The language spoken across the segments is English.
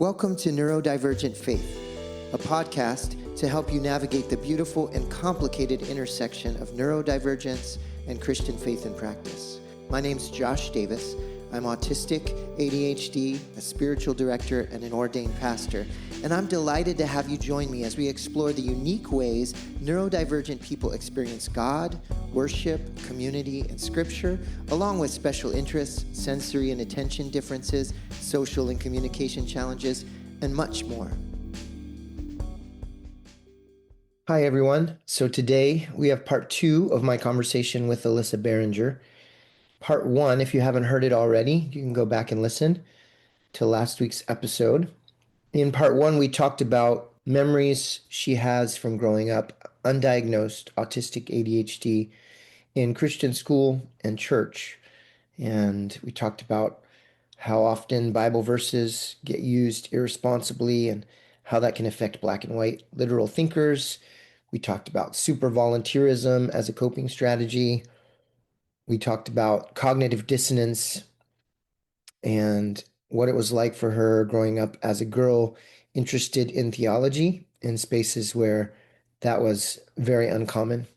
Welcome to Neurodivergent Faith, a podcast to help you navigate the beautiful and complicated intersection of neurodivergence and Christian faith and practice. My name's Josh Davis. I'm autistic, ADHD, a spiritual director, and an ordained pastor. And I'm delighted to have you join me as we explore the unique ways neurodivergent people experience God, worship, community, and scripture, along with special interests, sensory and attention differences, social and communication challenges, and much more. Hi, everyone. So today we have part 2 of my conversation with Alyssa Barringer. Part 1, if you haven't heard it already, you can go back and listen to last week's episode. In part 1, we talked about memories she has from growing up undiagnosed autistic ADHD in Christian school and church. And we talked about how often Bible verses get used irresponsibly and how that can affect black and white literal thinkers. We talked about super volunteerism as a coping strategy. We talked about cognitive dissonance and what it was like for her growing up as a girl interested in theology in spaces where that was very uncommon.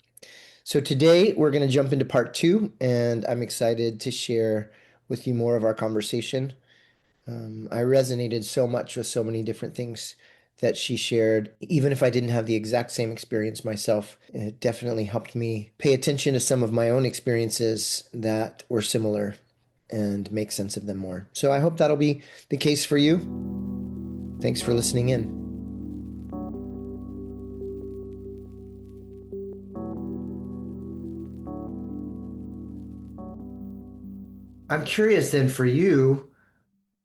So today we're going to jump into part 2, and I'm excited to share with you more of our conversation. I resonated so much with so many different things that she shared. Even if I didn't have the exact same experience myself, it definitely helped me pay attention to some of my own experiences that were similar and make sense of them more. So I hope that'll be the case for you. Thanks for listening in. I'm curious then for you,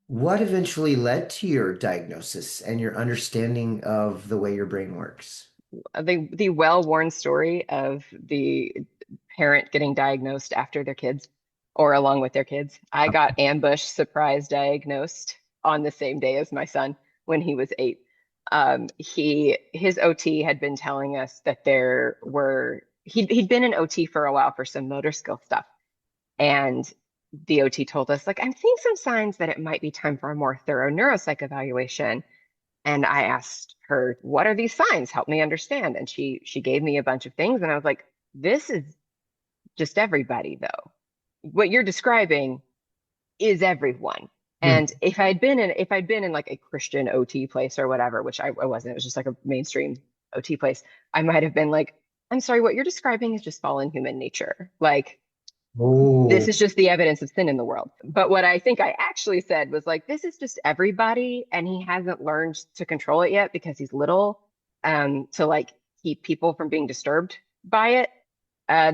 what eventually led to your diagnosis and your understanding of the way your brain works? The well-worn story of the parent getting diagnosed after their kids or along with their kids. I got ambushed, surprise diagnosed on the same day as my son when he was 8. His OT had been telling us that he'd been in OT for a while for some motor skill stuff. And the OT told us, like, I'm seeing some signs that it might be time for a more thorough neuropsych evaluation. And I asked her, what are these signs? Help me understand. And she gave me a bunch of things. And I was like, this is just everybody, though. What you're describing is everyone. And if I'd been in like a Christian OT place or whatever, which I wasn't, it was just like a mainstream OT place, I might have been like, I'm sorry, what you're describing is just fallen human nature. Like, this is just the evidence of sin in the world. But what I think I actually said was like, this is just everybody, and he hasn't learned to control it yet because he's little, to like keep people from being disturbed by it.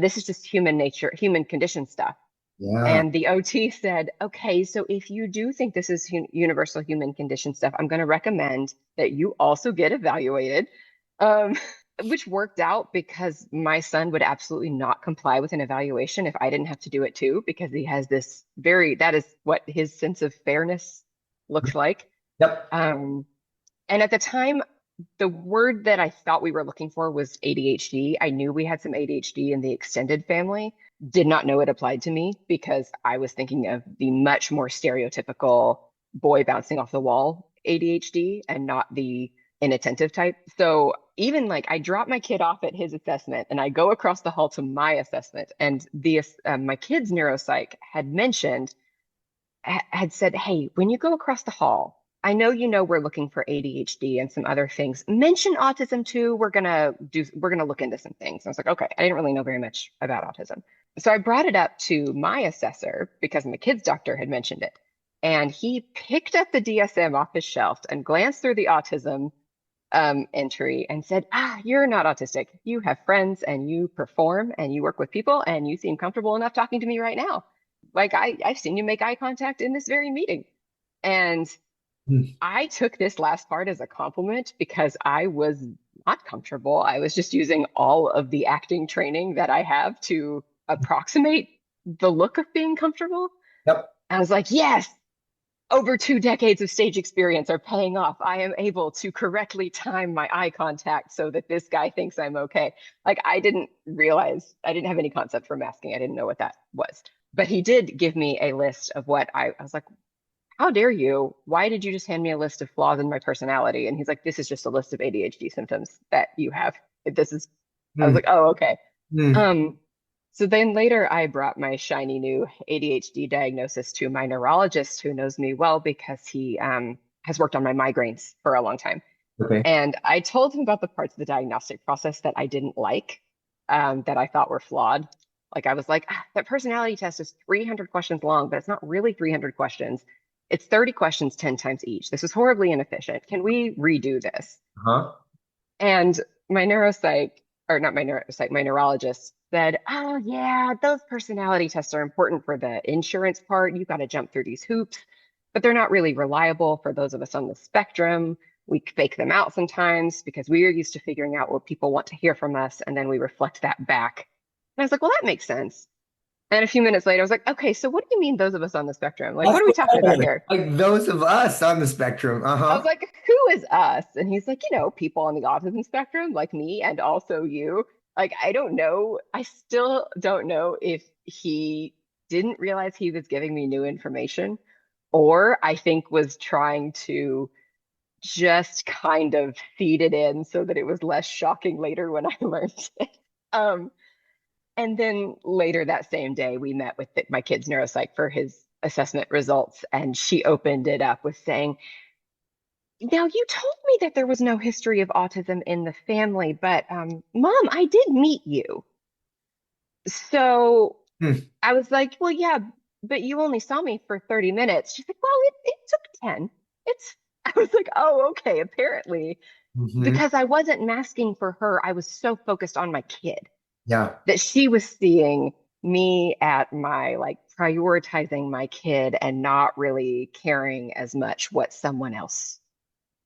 This is just human nature, human condition stuff. Yeah. And the OT said, okay, so if you do think this is universal human condition stuff, I'm going to recommend that you also get evaluated. Which worked out because my son would absolutely not comply with an evaluation if I didn't have to do it too, because he has that is what his sense of fairness looks like. Yep. And at the time, the word that I thought we were looking for was ADHD. I knew we had some ADHD in the extended family, did not know it applied to me because I was thinking of the much more stereotypical boy bouncing off the wall ADHD and not the inattentive type. So even like I drop my kid off at his assessment and I go across the hall to my assessment, and my kid's neuropsych had said, hey, when you go across the hall, I know we're looking for ADHD and some other things. Mention autism too. We're gonna look into some things. And I was like, okay, I didn't really know very much about autism. So I brought it up to my assessor because my kid's doctor had mentioned it. And he picked up the DSM off his shelf and glanced through the autism entry and said, you're not autistic. You have friends and you perform and you work with people and you seem comfortable enough talking to me right now. Like I've seen you make eye contact in this very meeting. And I took this last part as a compliment because I was not comfortable. I was just using all of the acting training that I have to approximate the look of being comfortable. Yep. I was like, yes, over 2 decades of stage experience are paying off. I am able to correctly time my eye contact so that this guy thinks I'm okay. Like I didn't have any concept for masking. I didn't know what that was. But he did give me a list of what I was like, how dare you? Why did you just hand me a list of flaws in my personality? And he's like, this is just a list of ADHD symptoms that you have. This is, I was Mm, like, oh, okay. mm. Um, so then later I brought my shiny new ADHD diagnosis to my neurologist who knows me well because he has worked on my migraines for a long time. Okay. And I told him about the parts of the diagnostic process that I didn't like, that I thought were flawed. Like I was like, that personality test is 300 questions long, but it's not really 300 questions. It's 30 questions 10 times each. This is horribly inefficient. Can we redo this? Huh? And my neuropsych, or not my neuropsych, my neurologist said, oh, yeah, those personality tests are important for the insurance part. You've got to jump through these hoops, but they're not really reliable for those of us on the spectrum. We fake them out sometimes because we are used to figuring out what people want to hear from us, and then we reflect that back. And I was like, well, that makes sense. And a few minutes later, I was like, okay, so what do you mean those of us on the spectrum? Like, That's what are we talking about right. here? Like those of us on the spectrum. I was Uh-huh. like, who is us? And he's like, people on the autism spectrum, like me and also you. Like, I don't know. I still don't know if he didn't realize he was giving me new information, or I think was trying to just kind of feed it in so that it was less shocking later when I learned it. Um, and then later that same day, we met with my kid's neuropsych for his assessment results, and she opened it up with saying, now, you told me that there was no history of autism in the family, but Mom, I did meet you. So Hmm. I was like, well, yeah, but you only saw me for 30 minutes. She's like, well, it took 10. It's, I was like, oh, okay, apparently, Hmm. because I wasn't masking for her. I was so focused on my kid Yeah. that she was seeing me at my like prioritizing my kid and not really caring as much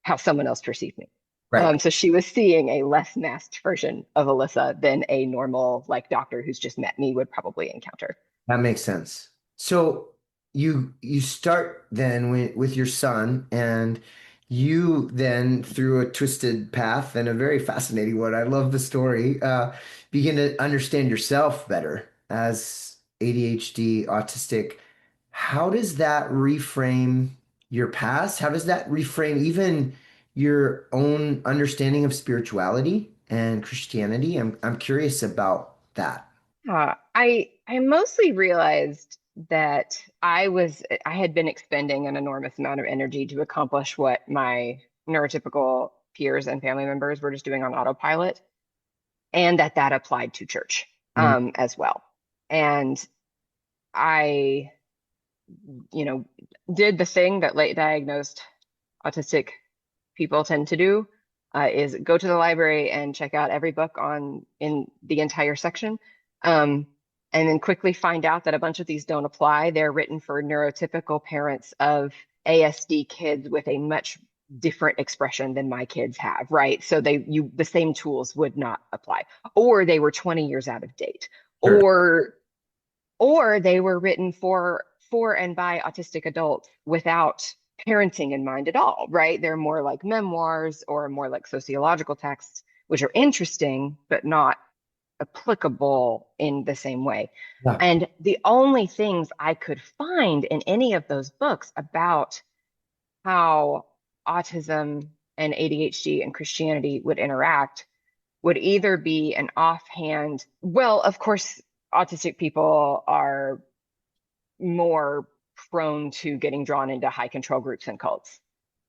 how someone else perceived me. Right. So she was seeing a less masked version of Alyssa than a normal like doctor who's just met me would probably encounter. That makes sense. So you start then with your son, and you then through a twisted path and a very fascinating one. I love the story. Begin to understand yourself better as ADHD, autistic. How does that reframe your past? How does that reframe even your own understanding of spirituality and Christianity? I'm curious about that. I mostly realized that I had been expending an enormous amount of energy to accomplish what my neurotypical peers and family members were just doing on autopilot, and that applied to church Mm, as well. And I, you know, did the thing that late diagnosed autistic people tend to do, is go to the library and check out every book on in the entire section. Um, and then quickly find out that a bunch of these don't apply. They're written for neurotypical parents of ASD kids with a much different expression than my kids have, right? So the same tools would not apply. Or they were 20 years out of date. sure. Or they were written for and by autistic adults without parenting in mind at all, right? They're more like memoirs or more like sociological texts, which are interesting but not applicable in the same way. Yeah. And the only things I could find in any of those books about how autism and ADHD and Christianity would interact would either be an offhand, well, of course, autistic people are more prone to getting drawn into high control groups and cults.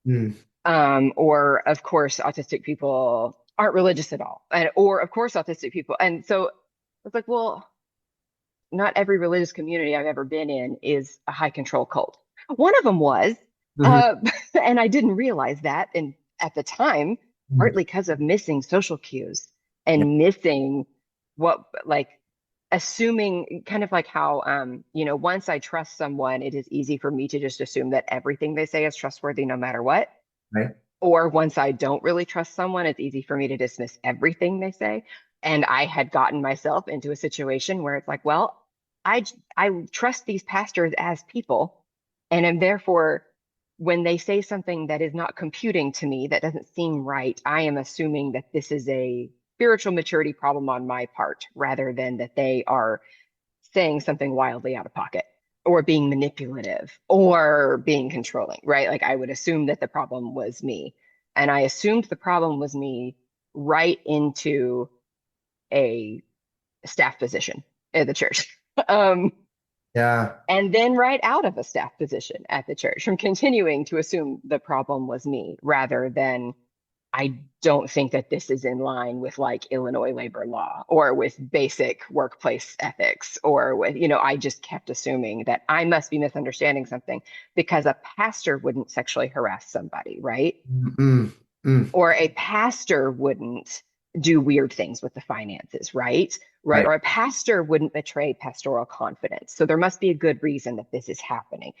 Mm, Or, of course, autistic people aren't religious at all. Or, of course, autistic people. And so it's like, well, not every religious community I've ever been in is a high control cult. One of them was, mhm, uh, and I didn't realize that at the time, mm. partly because of missing social cues Yeah. and missing what, like, assuming kind of like how, once I trust someone, it is easy for me to just assume that everything they say is trustworthy no matter what. Right. Or once I don't really trust someone, it's easy for me to dismiss everything they say. And I had gotten myself into a situation where it's like, well, I I trust these pastors as people, and am therefore when they say something that is not computing to me, that doesn't seem right, I am assuming that this is a spiritual maturity problem on my part rather than that they are saying something wildly out of pocket. or being manipulative or being controlling, right? Like I would assume that the problem was me. And I assumed the problem was me right into a staff position at the church. Um, Yeah. and then right out of a staff position at the church from continuing to assume the problem was me rather than I don't think that this is in line with like Illinois labor law or with basic workplace ethics or with, I just kept assuming that I must be misunderstanding something because a pastor wouldn't sexually harass somebody, right? Mm, mm, Or a pastor wouldn't do weird things with the finances, right? Right. right. Or a pastor wouldn't betray pastoral confidence. So there must be a good reason that this is happening.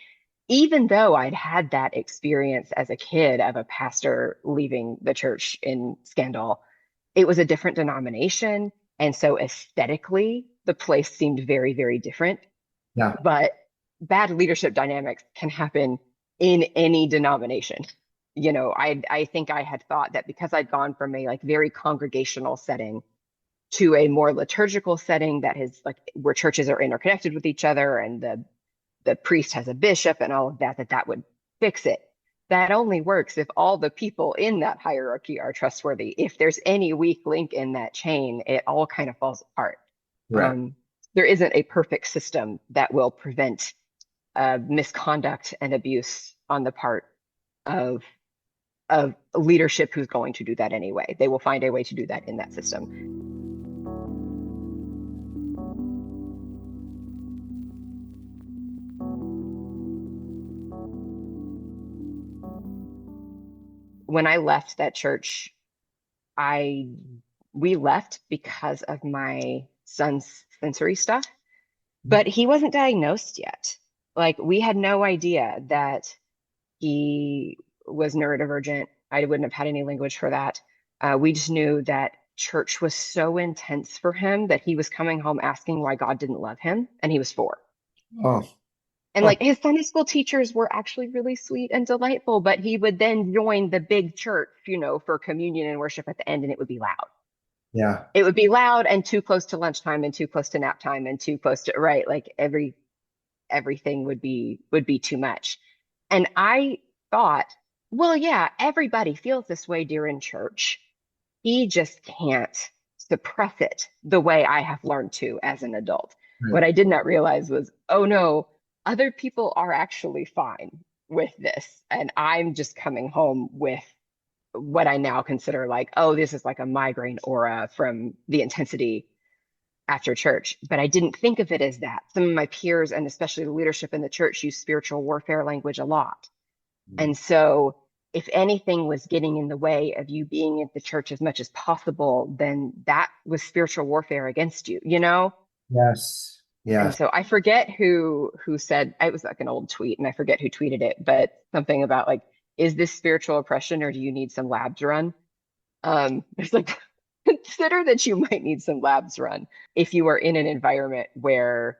Even though I'd had that experience as a kid of a pastor leaving the church in scandal, it was a different denomination. And so aesthetically, the place seemed very, very different. Yeah. But bad leadership dynamics can happen in any denomination. I think I had thought that because I'd gone from a like very congregational setting to a more liturgical setting that has like where churches are interconnected with each other and the priest has a bishop and all of that, that would fix it. That only works if all the people in that hierarchy are trustworthy. If there's any weak link in that chain, it all kind of falls apart. Right. Um, there isn't a perfect system that will prevent misconduct and abuse on the part of leadership who's going to do that anyway. They will find a way to do that in that system. When I left that church, I we left because of my son's sensory stuff, but he wasn't diagnosed yet. Like we had no idea that he was neurodivergent. I wouldn't have had any language for that. We just knew that church was so intense for him that he was coming home asking why God didn't love him, and he was 4. Oh, And huh. like his Sunday school teachers were actually really sweet and delightful, but he would then join the big church, for communion and worship at the end, and it would be loud. Yeah. It would be loud and too close to lunchtime and too close to nap time and too close to, right, like everything would be too much. And I thought, well, yeah, everybody feels this way during church. He just can't suppress it the way I have learned to as an adult. Right. What I did not realize was, oh no, other people are actually fine with this. And I'm just coming home with what I now consider like, oh, this is like a migraine aura from the intensity after church. But I didn't think of it as that. Some of my peers, and especially the leadership in the church, use spiritual warfare language a lot. And so, if anything was getting in the way of you being at the church as much as possible, then that was spiritual warfare against you? Yes. And Yes. so I forget who said it was like an old tweet, and I forget who tweeted it, but something about like, is this spiritual oppression or do you need some labs run? It's like consider that you might need some labs run if you are in an environment where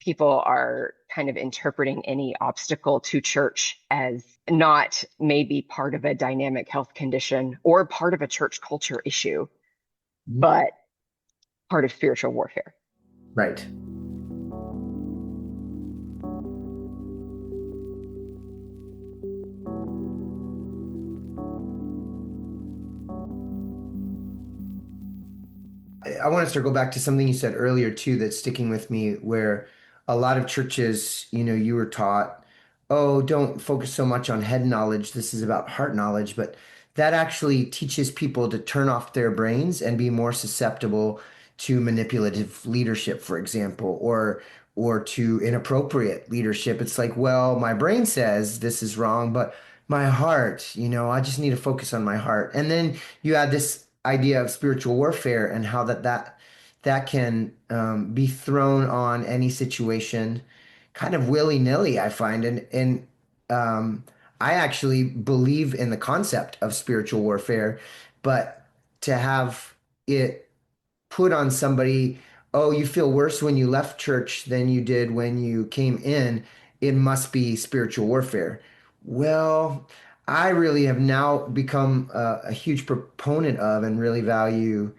people are kind of interpreting any obstacle to church as not maybe part of a dynamic health condition or part of a church culture issue, but part of spiritual warfare. Right. I want us to go back to something you said earlier too that's sticking with me, where a lot of churches, you were taught, oh, don't focus so much on head knowledge. This is about heart knowledge, but that actually teaches people to turn off their brains and be more susceptible to manipulative leadership, for example, or to inappropriate leadership. It's like, well, my brain says this is wrong, but my heart, I just need to focus on my heart. And then you add this idea of spiritual warfare and how that can be thrown on any situation kind of willy-nilly, I find. And I actually believe in the concept of spiritual warfare, but to have it put on somebody, oh, you feel worse when you left church than you did when you came in, it must be spiritual warfare. Well, I really have now become a huge proponent of and really value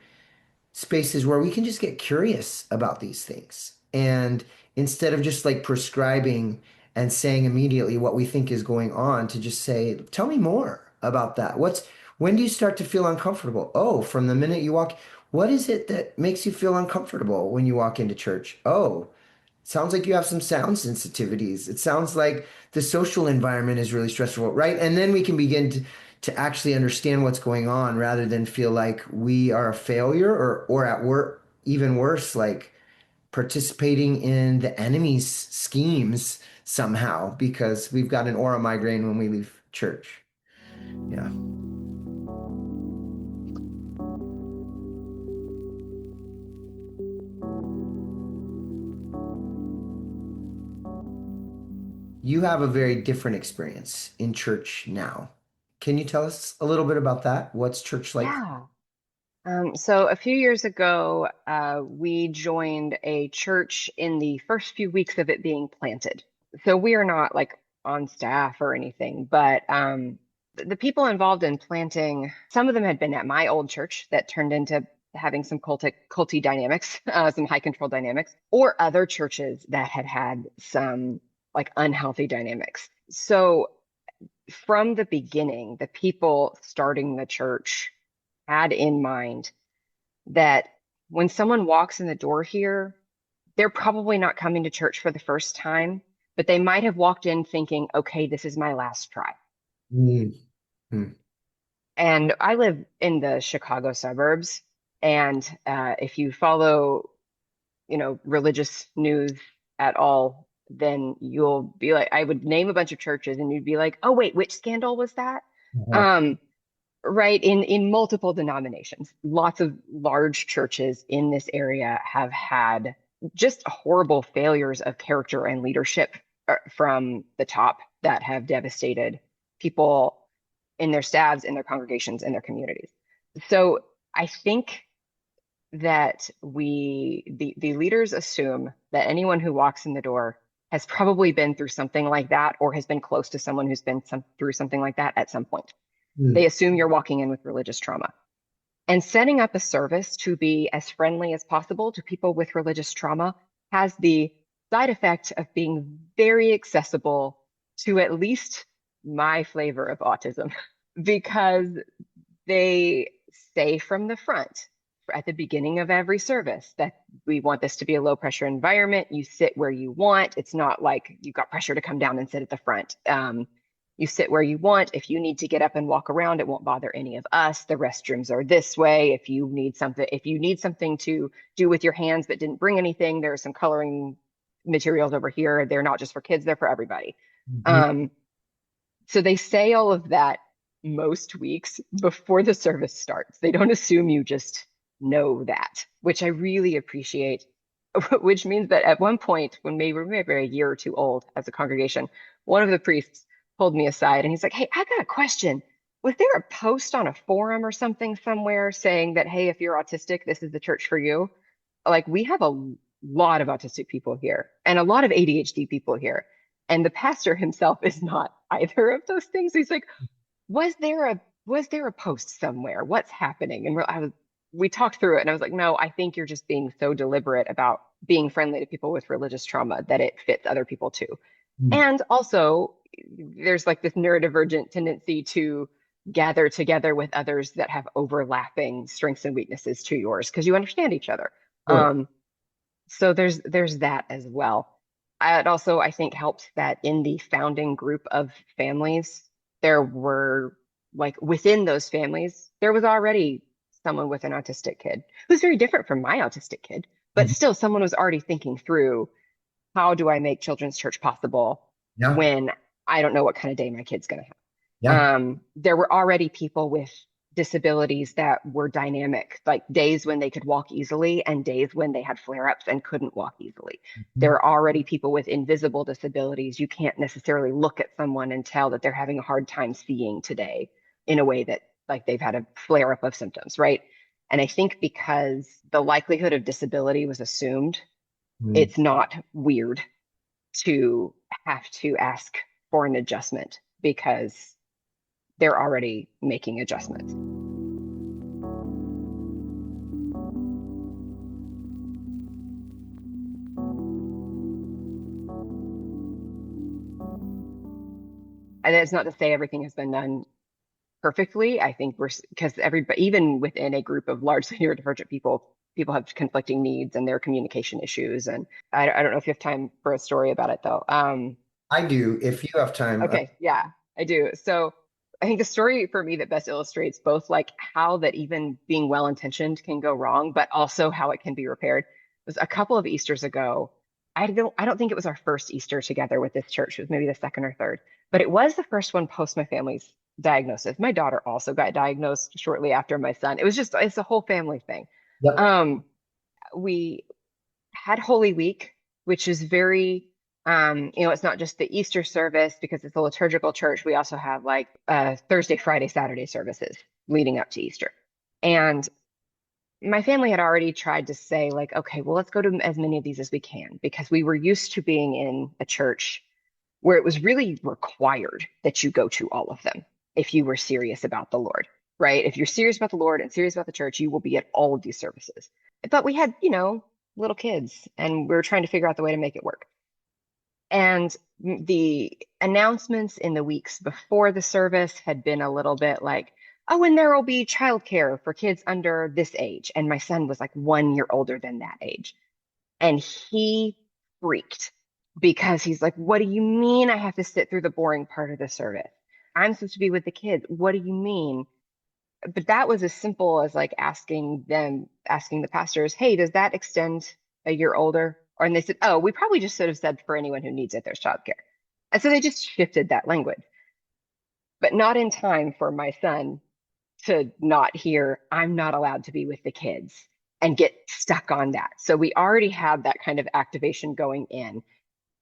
spaces where we can just get curious about these things. And instead of just like prescribing and saying immediately what we think is going on, to just say, tell me more about that. When do you start to feel uncomfortable? Oh, from the minute you walk, what is it that makes you feel uncomfortable when you walk into church? Oh, sounds like you have some sound sensitivities. It sounds like the social environment is really stressful, right? And then we can begin to actually understand what's going on rather than feel like we are a failure or at work, even worse, like participating in the enemy's schemes somehow because we've got an aura migraine when we leave church. Yeah. You have a very different experience in church now. Can you tell us a little bit about that? What's church like? Yeah. So a few years ago, we joined a church in the first few weeks of it being planted. So we are not like on staff or anything, but the people involved in planting, some of them had been at my old church that turned into having some culty dynamics, some high control dynamics, or other churches that had had some like unhealthy dynamics. So from the beginning, the people starting the church had in mind that when someone walks in the door here, they're probably not coming to church for the first time, but they might have walked in thinking, okay, this is my last try. Mm, mm, And I live in the Chicago suburbs. And if you follow, religious news at all, then you'll be like, I would name a bunch of churches and you'd be like, oh, wait, which scandal was that? uh-huh. Um, right, in multiple denominations. Lots of large churches in this area have had just horrible failures of character and leadership from the top that have devastated people in their staffs, in their congregations, in their communities. So I think that the leaders assume that anyone who walks in the door has probably been through something like that or has been close to someone who's been through something like that at some point. They Mm, assume you're walking in with religious trauma. And setting up a service to be as friendly as possible to people with religious trauma has the side effect of being very accessible to at least my flavor of autism because they say from the front at the beginning of every service that we want this to be a low pressure environment. You sit where you want. It's not like you've got pressure to come down and sit at the front. You sit where you want. If you need to get up and walk around, it won't bother any of us. The restrooms are this way. If you need something to do with your hands but didn't bring anything, there are some coloring materials over here. They're not just for kids, they're for everybody. mhm, Um, so they say all of that most weeks before the service starts. They don't assume you just know that, which I really appreciate. Which means that at one point, when we were maybe a year or two old as a congregation, one of the priests pulled me aside and he's like, hey, I got a question. Was there a post on a forum or something somewhere saying that, hey, if you're autistic, this is the church for you? Like, we have a lot of autistic people here and a lot of ADHD people here. And the pastor himself is not either of those things. He's like, was there a post somewhere? What's happening? And we talked through it and I was like, no, I think you're just being so deliberate about being friendly to people with religious trauma that it fits other people too. mm. And also there's like this neurodivergent tendency to gather together with others that have overlapping strengths and weaknesses to yours because you understand each other. Sure. Um, so there's that as well. It also, I think, helped that in the founding group of families, there were like within those families, there was already someone with an autistic kid who's very different from my autistic kid, but Mhm. still someone was already thinking through how do I make children's church possible Yeah. when I don't know what kind of day my kid's going to have. Yeah. There were already people with disabilities that were dynamic, like days when they could walk easily and days when they had flare ups and couldn't walk easily. There Mhm. are already people with invisible disabilities. You can't necessarily look at someone and tell that they're having a hard time seeing today in a way that, like, they've had a flare up of symptoms, right? And I think because the likelihood of disability was assumed, Mm. it's not weird to have to ask for an adjustment because they're already making adjustments. And it's not to say everything has been done perfectly. I think because everybody, even within a group of largely neurodivergent people, people have conflicting needs and their communication issues. And I don't know if you have time for a story about it though. I do, if you have time. Okay, yeah, I do. So I think the story for me that best illustrates both like how that even being well-intentioned can go wrong, but also how it can be repaired was a couple of Easters ago. I don't think it was our first Easter together with this church. It was maybe the second or third, but it was the first one post my family's diagnosis. My daughter also got diagnosed shortly after my son. It's a whole family thing. Yep. Um, we had Holy Week, which is very, it's not just the Easter service because it's a liturgical church. We also have like Thursday, Friday, Saturday services leading up to Easter. And my family had already tried to say, like, okay, well, let's go to as many of these as we can because we were used to being in a church where it was really required that you go to all of them if you were serious about the Lord, right? If you're serious about the Lord and serious about the church, you will be at all of these services. But we had, little kids and we were trying to figure out the way to make it work. And the announcements in the weeks before the service had been a little bit like, oh, and there will be childcare for kids under this age. And my son was like 1 year older than that age. And he freaked because he's like, what do you mean I have to sit through the boring part of the service? I'm supposed to be with the kids. What do you mean? But that was as simple as like asking the pastors, hey, does that extend a year older? Or and they said, oh, we probably just should have said for anyone who needs it, there's childcare. And so they just shifted that language, but not in time for my son to not hear, I'm not allowed to be with the kids and get stuck on that. So we already had that kind of activation going in.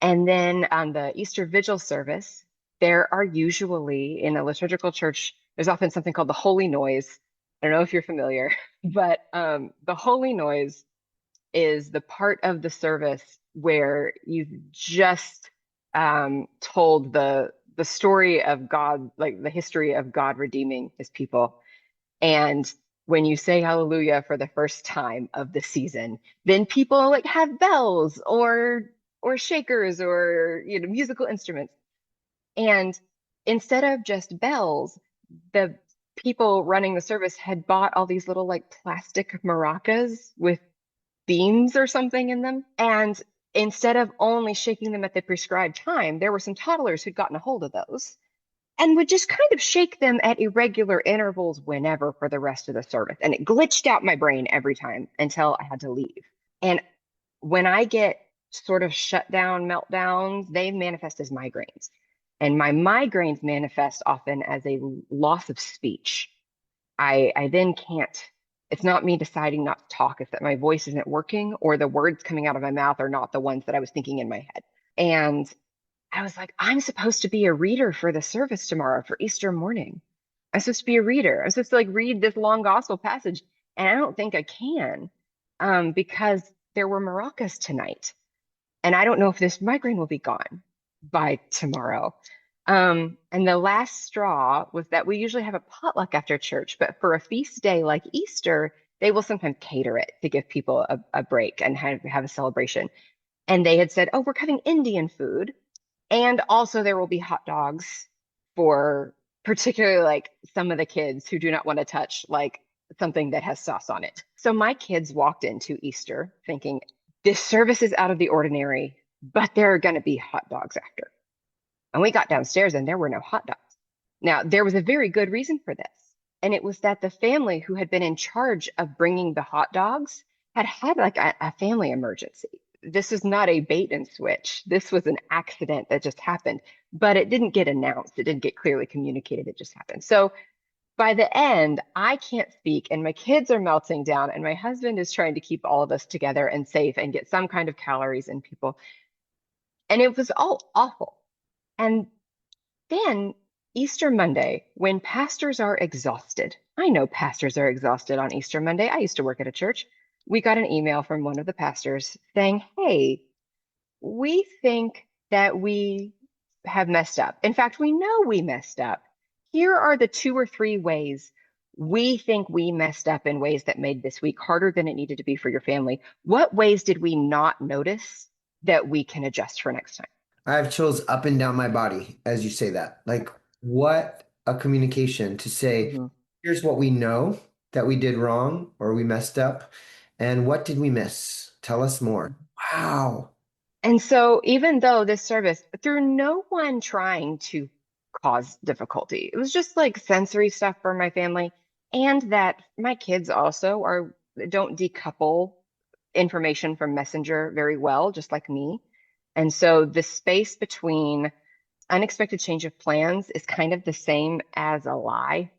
And then on the Easter Vigil service, there are usually in a liturgical church, there's often something called the Holy Noise. I don't know if you're familiar, but the Holy Noise is the part of the service where you've just told the story of God, like the history of God redeeming his people. And when you say hallelujah for the first time of the season, then people like have bells or shakers or musical instruments. And instead of just bells, the people running the service had bought all these little like plastic maracas with beans or something in them. And instead of only shaking them at the prescribed time, there were some toddlers who'd gotten a hold of those and would just kind of shake them at irregular intervals whenever for the rest of the service. And it glitched out my brain every time until I had to leave. And when I get sort of shutdown meltdowns, they manifest as migraines. And my migraines manifest often as a loss of speech. I then can't, it's not me deciding not to talk, it's that my voice isn't working or the words coming out of my mouth are not the ones that I was thinking in my head. And I was like, I'm supposed to be a reader for the service tomorrow for Easter morning. I'm supposed to be a reader. I'm supposed to like read this long gospel passage. And I don't think I can because there were maracas tonight. And I don't know if this migraine will be gone by tomorrow. And the last straw was that we usually have a potluck after church, but for a feast day like Easter, they will sometimes cater it to give people a break and have a celebration. And they had said, oh, we're having Indian food. And also there will be hot dogs for particularly like some of the kids who do not want to touch like something that has sauce on it. So my kids walked into Easter thinking this service is out of the ordinary, but there are going to be hot dogs after. And we got downstairs and there were no hot dogs. Now, there was a very good reason for this. And it was that the family who had been in charge of bringing the hot dogs had had like a family emergency. This is not a bait and switch. This was an accident that just happened, but it didn't get announced. It didn't get clearly communicated. It just happened. So by the end, I can't speak and my kids are melting down and my husband is trying to keep all of us together and safe and get some kind of calories in people. And it was all awful. And then Easter Monday, when pastors are exhausted, I know pastors are exhausted on Easter Monday. I used to work at a church. We got an email from one of the pastors saying, hey, we think that we have messed up. In fact, we know we messed up. Here are the 2 or 3 ways we think we messed up in ways that made this week harder than it needed to be for your family. What ways did we not notice that we can adjust for next time? I have chills up and down my body as you say that. Like, what a communication to say, Mhm. here's what we know that we did wrong or we messed up, and what did we miss? Tell us more. Wow. And so, even though this service, through no one trying to cause difficulty, it was just like sensory stuff for my family, and that my kids also are don't decouple information from messenger very well, just like me. And so, the space between unexpected change of plans is kind of the same as a lie.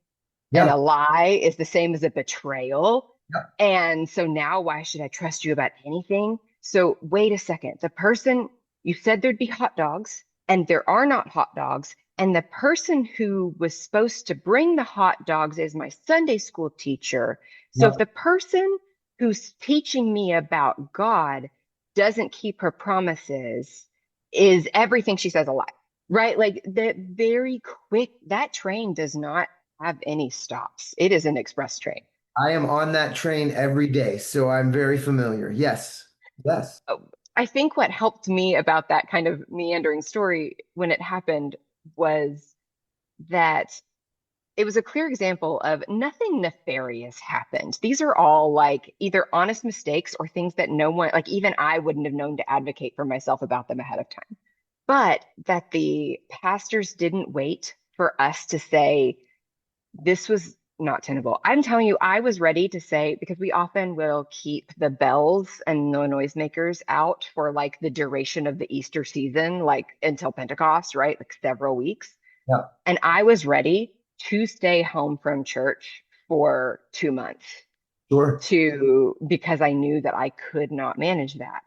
And Yeah. a lie is the same as a betrayal. Yeah. And so now why should I trust you about anything? So wait a second. The person you said there'd be hot dogs, and there are not hot dogs. And the person who was supposed to bring the hot dogs is my Sunday school teacher. So Yeah. if the person who's teaching me about God doesn't keep her promises, is everything she says a lie? Right? Like the very quick, that train does not have any stops. It is an express train. I am on that train every day, so I'm very familiar. Yes. Yes. Oh, I think what helped me about that kind of meandering story when it happened was that it was a clear example of nothing nefarious happened. These are all like either honest mistakes or things that no one, like even I wouldn't have known to advocate for myself about them ahead of time. But that the pastors didn't wait for us to say, this was not tenable. I'm telling you, I was ready to say, because we often will keep the bells and the noisemakers out for like the duration of the Easter season, like until Pentecost, right? Like several weeks. Yeah. And I was ready to stay home from church for 2 months Sure. because I knew that I could not manage that.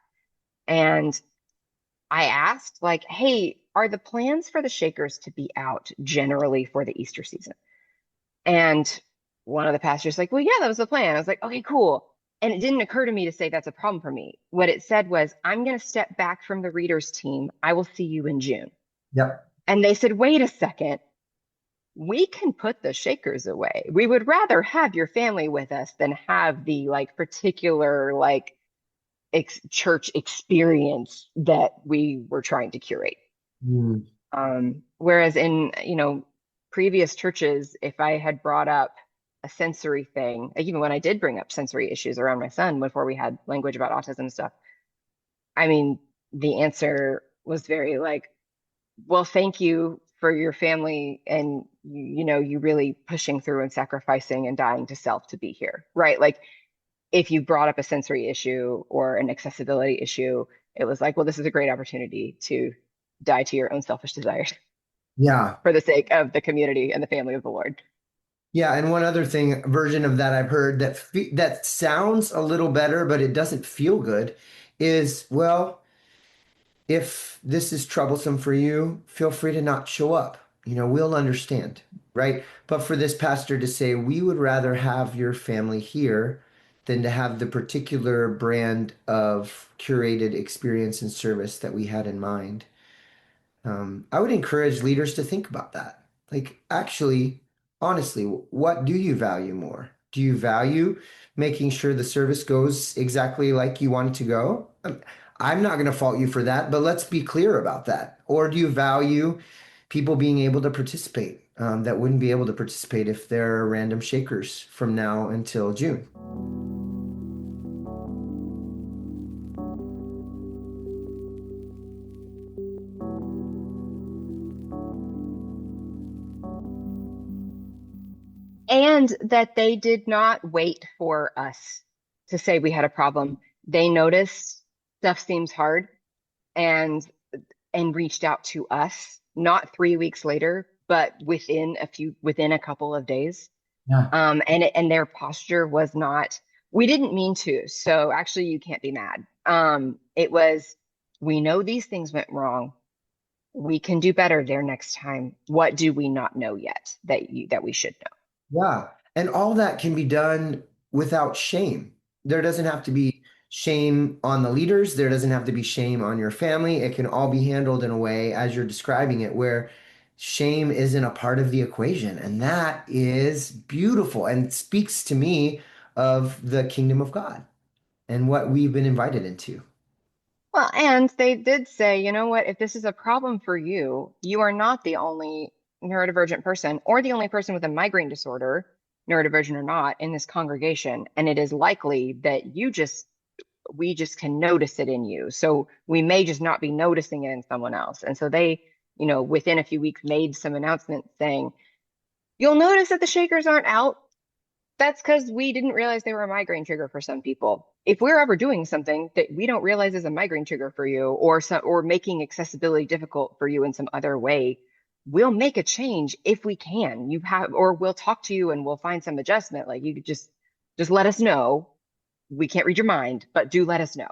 And I asked, like, hey, are the plans for the Shakers to be out generally for the Easter season? And one of the pastors like, well, yeah, that was the plan. I was like, okay, cool. And it didn't occur to me to say that's a problem for me. What it said was, I'm going to step back from the readers team. I will see you in June. Yep. And they said, wait a second. We can put the Shakers away. We would rather have your family with us than have the like particular like church experience that we were trying to curate. Mm. Whereas in, previous churches, if I had brought up a sensory thing, like even when I did bring up sensory issues around my son before we had language about autism and stuff, I mean, the answer was very like, well, thank you for your family and you really pushing through and sacrificing and dying to self to be here, right? Like if you brought up a sensory issue or an accessibility issue, it was like, well, this is a great opportunity to die to your own selfish desires Yeah. for the sake of the community and the family of the Lord. Yeah, and one other thing, version of that I've heard that sounds a little better, but it doesn't feel good, is, well, if this is troublesome for you, feel free to not show up. We'll understand, right? But for this pastor to say, we would rather have your family here than to have the particular brand of curated experience and service that we had in mind. I would encourage leaders to think about that. Like, actually, honestly, what do you value more? Do you value making sure the service goes exactly like you want it to go? I'm not going to fault you for that, but let's be clear about that. Or do you value people being able to participate that wouldn't be able to participate if they're random shakers from now until June? And that they did not wait for us to say we had a problem. They noticed stuff seems hard and reached out to us, not 3 weeks later, but within a couple of days. Yeah. And their posture was not, we didn't mean to. So actually you can't be mad. It was, we know these things went wrong. We can do better there next time. What do we not know yet that we should know? Yeah. And all that can be done without shame. There doesn't have to be shame on the leaders. There doesn't have to be shame on your family. It can all be handled in a way, as you're describing it, where shame isn't a part of the equation. And that is beautiful and speaks to me of the kingdom of God and what we've been invited into. Well, and they did say, you know what, if this is a problem for you, you are not the only neurodivergent person or the only person with a migraine disorder, neurodivergent or not, in this congregation. And it is likely that we just can notice it in you. So we may just not be noticing it in someone else. And so they, within a few weeks made some announcements saying, you'll notice that the shakers aren't out. That's because we didn't realize they were a migraine trigger for some people. If we're ever doing something that we don't realize is a migraine trigger for you, or making accessibility difficult for you in some other way, we'll make a change if we can. Or we'll talk to you and we'll find some adjustment. Like you could just let us know. We can't read your mind, but do let us know.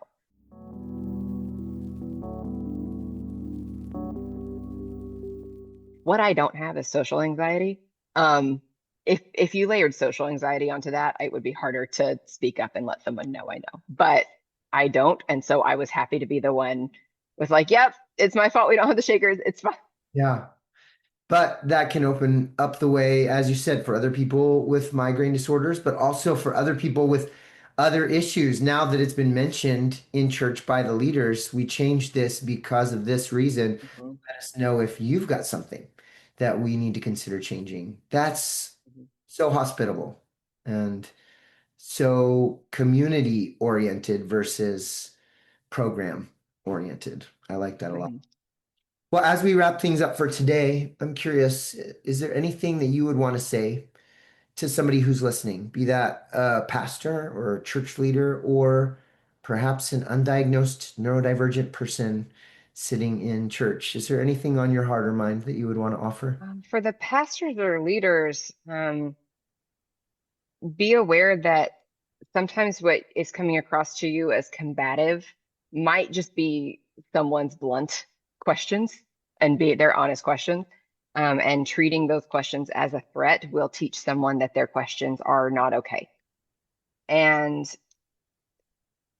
What I don't have is social anxiety. Um, if you layered social anxiety onto that, it would be harder to speak up and let someone know I know. But I don't, and so I was happy to be the one with like, yep, it's my fault we don't have the shakers. It's fine. Yeah. But that can open up the way, as you said, for other people with migraine disorders, but also for other people with other issues. Now that it's been mentioned in church by the leaders, we changed this because of this reason. Mhm, Let us know if you've got something that we need to consider changing. That's mhm, so hospitable and so community oriented versus program oriented. I like that a lot. mhm. Well, as we wrap things up for today, I'm curious, is there anything that you would want to say to somebody who's listening, be that a pastor or a church leader or perhaps an undiagnosed neurodivergent person sitting in church? Is there anything on your heart or mind that you would want to offer? For the pastors or leaders, be aware that sometimes what is coming across to you as combative might just be someone's blunt questions and be their honest questions. And treating those questions as a threat will teach someone that their questions are not okay. And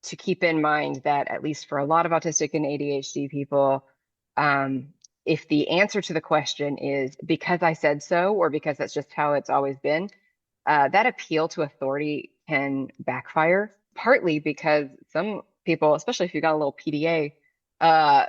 to keep in mind that, at least for a lot of autistic and ADHD people, um, if the answer to the question is because I said so, or because that's just how it's always been, that appeal to authority can backfire, partly because some people, especially if you got a little PDA, uh,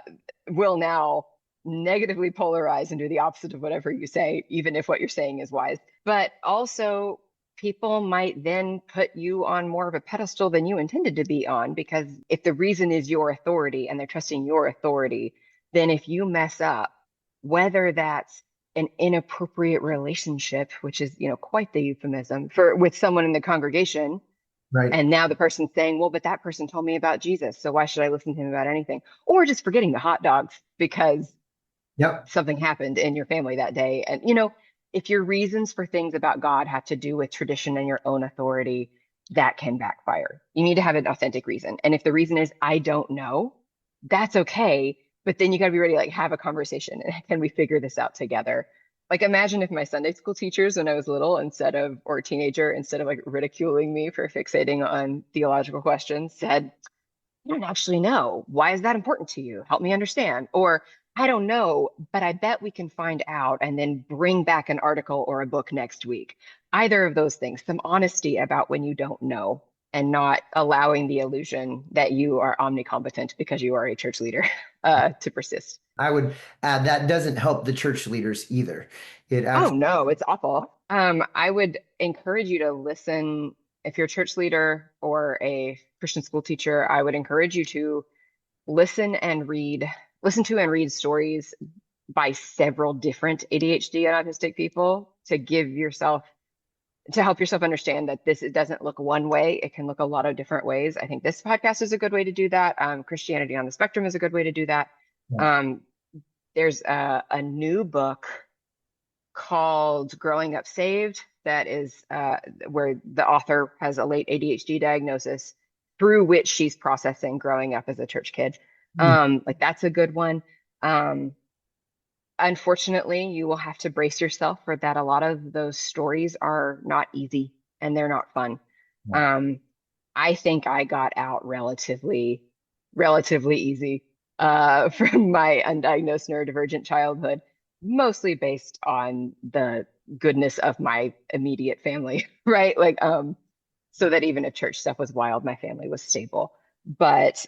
will now negatively polarize and do the opposite of whatever you say, even if what you're saying is wise. But also, people might then put you on more of a pedestal than you intended to be on, because if the reason is your authority and they're trusting your authority, then if you mess up, whether that's an inappropriate relationship, which is, quite the euphemism for with someone in the congregation, Right. and now the person's saying, well, but that person told me about Jesus, so why should I listen to him about anything? Or just forgetting the hot dogs because Yep. something happened in your family that day. And, if your reasons for things about God have to do with tradition and your own authority, that can backfire. You need to have an authentic reason. And if the reason is, I don't know, that's okay. But then you got to be ready to like have a conversation. And can we figure this out together? Like imagine if my Sunday school teachers when I was little, or teenager, instead of like ridiculing me for fixating on theological questions, said, I don't actually know. Why is that important to you? Help me understand. Or I don't know, but I bet we can find out and then bring back an article or a book next week. Either of those things, some honesty about when you don't know and not allowing the illusion that you are omnicompetent because you are a church leader to persist. I would add that doesn't help the church leaders either. It Oh actually, no, it's awful. I would encourage you to listen. If you're a church leader or a Christian school teacher, I would encourage you to listen to and read stories by several different ADHD and autistic people to help yourself understand that it doesn't look one way. It can look a lot of different ways. I think this podcast is a good way to do that. Christianity on the Spectrum is a good way to do that. yeah. Um, there's a new book called Growing Up Saved that is where the author has a late ADHD diagnosis through which she's processing growing up as a church kid. Hmm. Like that's a good one. Um, Unfortunately, you will have to brace yourself for that. A lot of those stories are not easy and they're not fun. Yeah. Um, I think I got out relatively easy from my undiagnosed neurodivergent childhood, mostly based on the goodness of my immediate family, right? So that even if church stuff was wild, my family was stable. But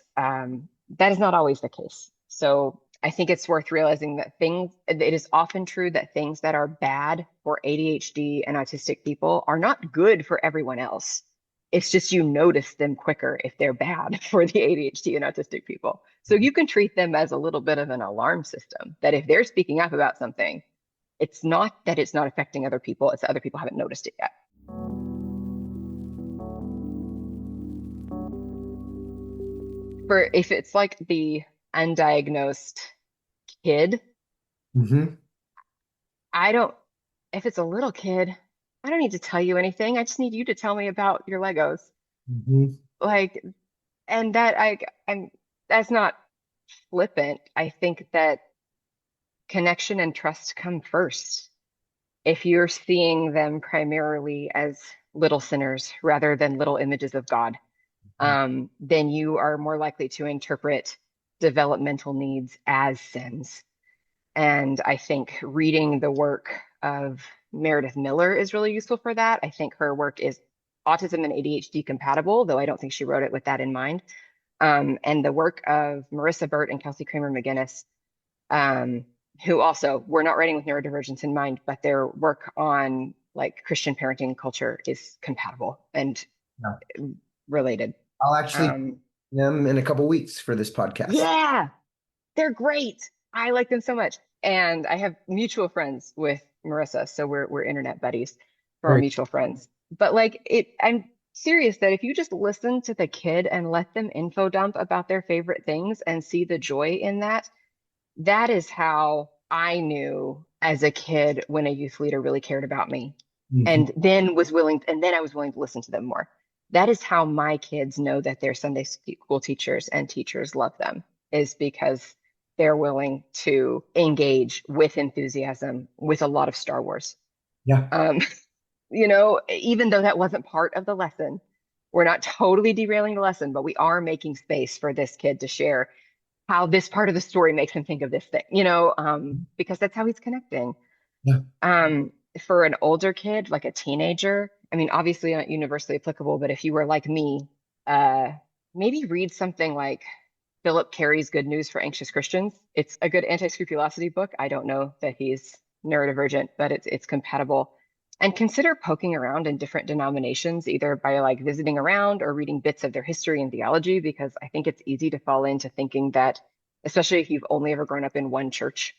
That is not always the case. So I think it's worth realizing that it is often true that things that are bad for ADHD and autistic people are not good for everyone else. It's just you notice them quicker if they're bad for the ADHD and autistic people. So you can treat them as a little bit of an alarm system that if they're speaking up about something, it's not that it's not affecting other people, it's that other people haven't noticed it yet. For if it's like the undiagnosed kid, Mm-hmm. I don't, if it's a little kid, I don't need to tell you anything. I just need you to tell me about your Legos. Mm-hmm. Like, and I'm, that's not flippant. I think that connection and trust come first. If you're seeing them primarily as little sinners rather than little images of God, then you are more likely to interpret developmental needs as sins. And I think reading the work of Meredith Miller is really useful for that. I think her work is autism and ADHD compatible, though I don't think she wrote it with that in mind. And the work of Marissa Burt and Kelsey Kramer McGinnis, um, who also were not writing with neurodivergence in mind, but their work on like Christian parenting culture is compatible and Yeah. related. I'll actually Um, them in a couple weeks for this podcast. yeah, they're great. I like them so much. And I have mutual friends with Marissa, so we're internet buddies for our Very. mutual friends. But like I'm serious that if you just listen to the kid and let them info dump about their favorite things and see the joy in that, that is how I knew as a kid when a youth leader really cared about me Mhm. and then I was willing to listen to them more. That is how my kids know that their Sunday school teachers and teachers love them, is because they're willing to engage with enthusiasm with a lot of Star Wars. Yeah. Um, even though that wasn't part of the lesson, we're not totally derailing the lesson, but we are making space for this kid to share how this part of the story makes him think of this thing, because that's how he's connecting. Yeah. Um, for an older kid, like a teenager, I mean, obviously not universally applicable, but if you were like me, uh, maybe read something like Philip Carey's Good News for Anxious Christians. It's a good anti-scrupulosity book. I don't know that he's neurodivergent, but it's compatible. And consider poking around in different denominations, either by like visiting around or reading bits of their history and theology, because I think it's easy to fall into thinking that, especially if you've only ever grown up in one church,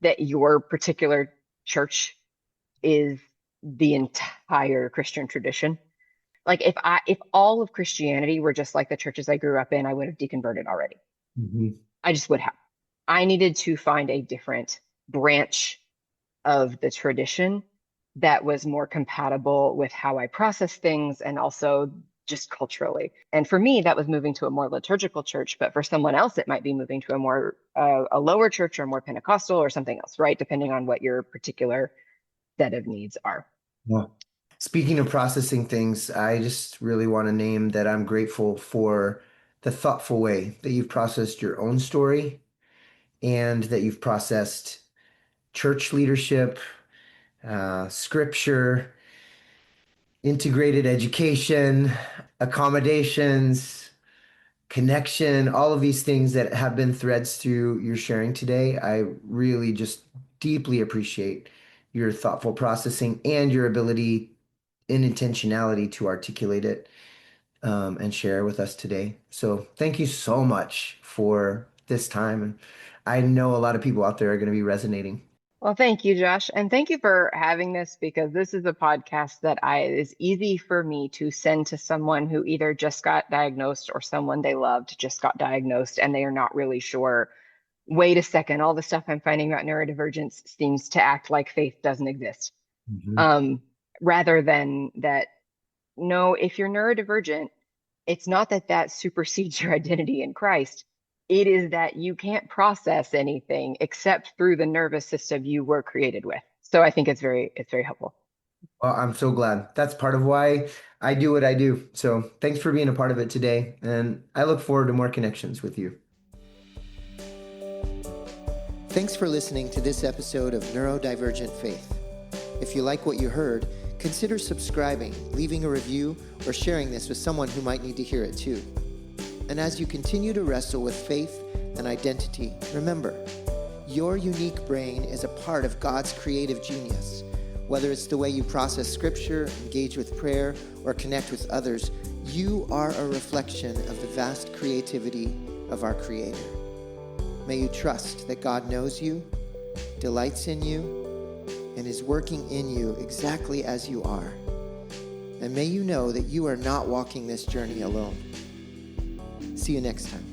that your particular church is the entire Christian tradition. Like if all of Christianity were just like the churches I grew up in, I would have deconverted already. Mhm. I just would have. I needed to find a different branch of the tradition that was more compatible with how I process things and also just culturally. And for me, that was moving to a more liturgical church, but for someone else, it might be moving to a more a lower church or more Pentecostal or something else, right? Depending on what your particular set of needs are. Yeah. Speaking of processing things, I just really want to name that I'm grateful for the thoughtful way that you've processed your own story and that you've processed church leadership, scripture, integrated education, accommodations, connection, all of these things that have been threads through your sharing today. I really just deeply appreciate your thoughtful processing and your ability and intentionality to articulate it and share with us today. So thank you so much for this time. And I know a lot of people out there are going to be resonating. Well, thank you, Josh. And thank you for having this because this is a podcast that is easy for me to send to someone who either just got diagnosed or someone they loved just got diagnosed and they are not really sure. Wait a second, all the stuff I'm finding about neurodivergence seems to act like faith doesn't exist. Mhm. Um, Rather than that, no, if you're neurodivergent, it's not that that supersedes your identity in Christ. It is that you can't process anything except through the nervous system you were created with. So I think it's very helpful. Well, I'm so glad. That's part of why I do what I do. So thanks for being a part of it today. And I look forward to more connections with you. Thanks for listening to this episode of Neurodivergent Faith. If you like what you heard, consider subscribing, leaving a review, or sharing this with someone who might need to hear it too. And as you continue to wrestle with faith and identity, remember, your unique brain is a part of God's creative genius. Whether it's the way you process scripture, engage with prayer, or connect with others, you are a reflection of the vast creativity of our Creator. May you trust that God knows you, delights in you, and is working in you exactly as you are. And may you know that you are not walking this journey alone. See you next time.